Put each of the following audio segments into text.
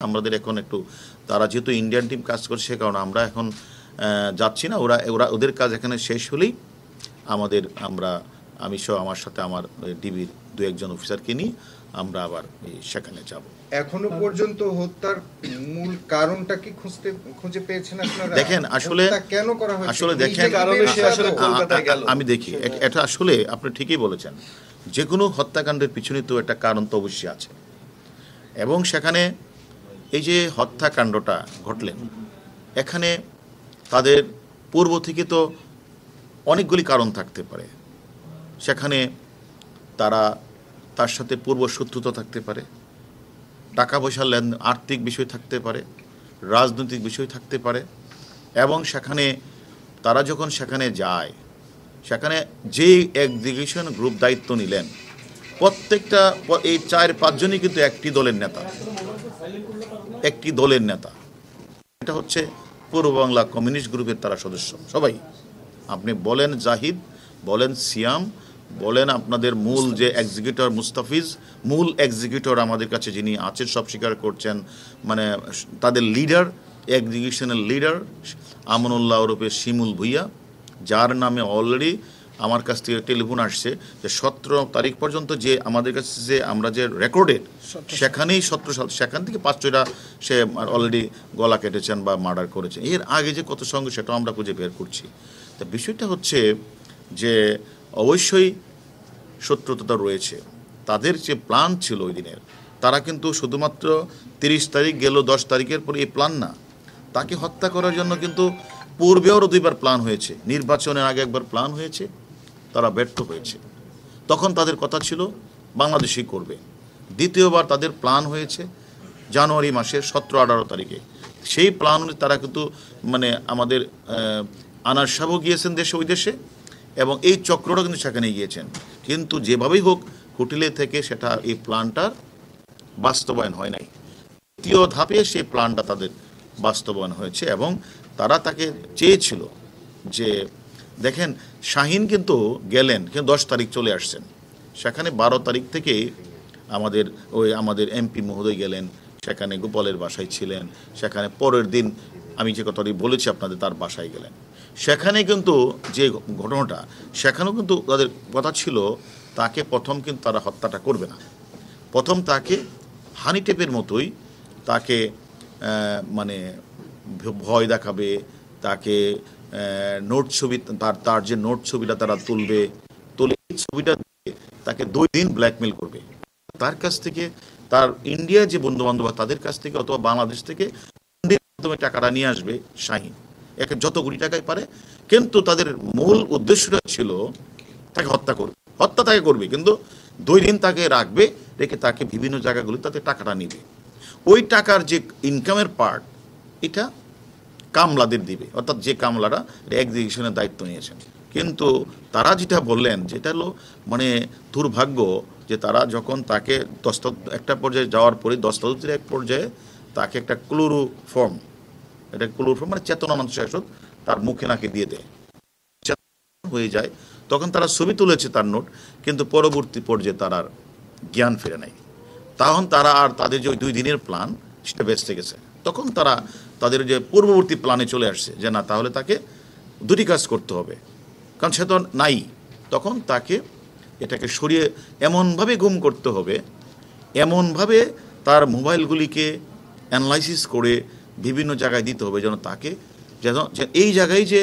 আমাদের এখন একটু তারা যেহেতু ইন্ডিয়ান টিম কাজ করছে সে কারণে আমরা এখন যাচ্ছি না। ওদের কাজ এখানে শেষ হলেই আমি সহ আমার সাথে আমার ডিবির 2-1 অফিসারকে নিয়ে আমরা আবার সেখানে যাব। এখনো পর্যন্ত হত্যার মূল কারণটা কি খুঁজে পেয়েছেন আপনারা? দেখেন আসলে কেন করা হয়েছে, আসলে দেখেন আমি দেখি এটা আসলে আপনি ঠিকই বলেছেন, যে কোনো হত্যাকাণ্ডের পিছনে তো একটা কারণ তো অবশ্যই আছে। এবং সেখানে এই যে হত্যাকাণ্ডটা ঘটলেন এখানে তাদের পূর্ব থেকে তো অনেকগুলি কারণ থাকতে পারে। সেখানে তার সাথে পূর্ব শত্রুতা থাকতে পারে, টাকা পয়সার লেনদেন, আর্থিক বিষয় থাকতে পারে, রাজনৈতিক বিষয় থাকতে পারে। এবং সেখানে তারা যখন সেখানে যায়, সেখানে যেই এক্সিকিউশন গ্রুপ দায়িত্ব নিলেন প্রত্যেকটা এই 4-5 জনই কিন্তু একটি দলের নেতা। এটা হচ্ছে পূর্ব বাংলা কমিউনিস্ট গ্রুপের তারা সদস্য সবাই। আপনি বলেন জাহিদ, বলেন সিয়াম, বলেন আপনাদের মূল যে এক্সিকিউটর মুস্তাফিজ, মূল এক্সিকিউটর আমাদের কাছে যিনি আছেন সব স্বীকার করছেন, মানে তাদের লিডার, এক্সিকিউশনের লিডার আমনুল্লাহ ওরফে শিমুল ভুইয়া, যার নামে অলরেডি আমার কাছ থেকে টেলিফোন আসছে যে 17 তারিখ পর্যন্ত যে আমাদের কাছে যে আমরা যে রেকর্ডেড সেখানেই 17 সাল, সেখান থেকে 5-6টা সে অলরেডি গলা কেটেছেন বা মার্ডার করেছেন। এর আগে যে কত সঙ্গে সেটাও আমরা খুঁজে বের করছি। তা বিষয়টা হচ্ছে যে অবশ্যই শত্রুতা রয়েছে। তাদের যে প্ল্যান ছিল ওই দিনের, তারা কিন্তু শুধুমাত্র 30 তারিখ গেল 10 তারিখের পরে এই প্ল্যান না, তাকে হত্যা করার জন্য কিন্তু পূর্বেও 2বার প্ল্যান হয়েছে। নির্বাচনের আগে একবার প্ল্যান হয়েছে, তারা ব্যর্থ হয়েছে। তখন তাদের কথা ছিল বাংলাদেশই করবে। দ্বিতীয়বার তাদের প্ল্যান হয়েছে জানুয়ারি মাসের 17-18 তারিখে। সেই প্ল্যান তারা কিন্তু মানে আমাদের আনার সাহেবও গিয়েছেন ওই দেশে, এবং এই চক্রটা কিন্তু সেখানে গিয়েছেন। কিন্তু যেভাবেই হোক হোটেলে থেকে সেটা এই প্ল্যানটার বাস্তবায়ন হয় নাই। দ্বিতীয় ধাপে সেই প্ল্যানটা তাদের বাস্তবায়ন হয়েছে এবং তারা তাকে চেয়েছিল যে দেখেন শাহিন কিন্তু গেলেন, কিন্তু 10 তারিখ চলে আসছেন। সেখানে 12 তারিখ থেকে আমাদের এমপি মহোদয় গেলেন, সেখানে গোপালের বাসায় ছিলেন। সেখানে পরের দিন আমি যে কথাটি বলেছি আপনাদের, তার বাসায় গেলেন। সেখানে কিন্তু যে ঘটনাটা, সেখানেও কিন্তু তাদের কথা ছিল তাকে প্রথম কিন্তু তারা হত্যাটা করবে না, প্রথম তাকে হানি টেপের মতোই তাকে মানে ভয় দেখাবে, তাকে নোট ছবি, তার যে নোট ছবিটা তারা তুলে ছবিটা তাকে 2 দিন ব্ল্যাকমেল করবে। তার কাছ থেকে, তার ইন্ডিয়া যে বন্ধু বান্ধব তাদের কাছ থেকে অথবা বাংলাদেশ থেকে মাধ্যমে টাকাটা নিয়ে আসবে শাহিন, একে যত কোটি টাকায় পারে। কিন্তু তাদের মূল উদ্দেশ্যটা ছিল তাকে হত্যা তাকে করবে, কিন্তু 2 দিন তাকে রাখবে, রেখে তাকে বিভিন্ন জায়গাগুলি তাতে টাকাটা নিবে। ওই টাকার যে ইনকামের পার্ট এটা কামলাদের দিবে, অর্থাৎ যে কামলারা এক্সিকিউশনের দায়িত্ব নিয়েছেন। কিন্তু তারা যেটা বললেন, যেটা হলো মানে দুর্ভাগ্য, যে তারা যখন তাকে একটা পর্যায়ে যাওয়ার পরে দস্তাবেজের এক পর্যায়ে তাকে একটা ক্লোরোফর্ম মানে চেতনা মানুষ তার মুখে নাকে দিয়ে দেয়, হয়ে যায়। তখন তারা ছবি তুলেছে তার নোট, কিন্তু পরবর্তী পর্যায়ে তার আর জ্ঞান ফিরে নাই। তখন তারা আর তাদের যে 2 দিনের প্ল্যান সেটা বেঁচে গেছে। তখন তারা তাদের যে পূর্ববর্তী প্ল্যানে চলে আসছে যে না, তাহলে তাকে 2টি কাজ করতে হবে, কারণ সে তো নাই। তখন তাকে এটাকে সরিয়ে এমনভাবে গুম করতে হবে, এমনভাবে তার মোবাইলগুলিকে অ্যানালাইসিস করে বিভিন্ন জায়গায় দিতে হবে যেন তাকে, যেন এই জায়গায় যে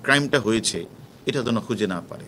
ক্রাইমটা হয়েছে এটা যেন খুঁজে না পারে।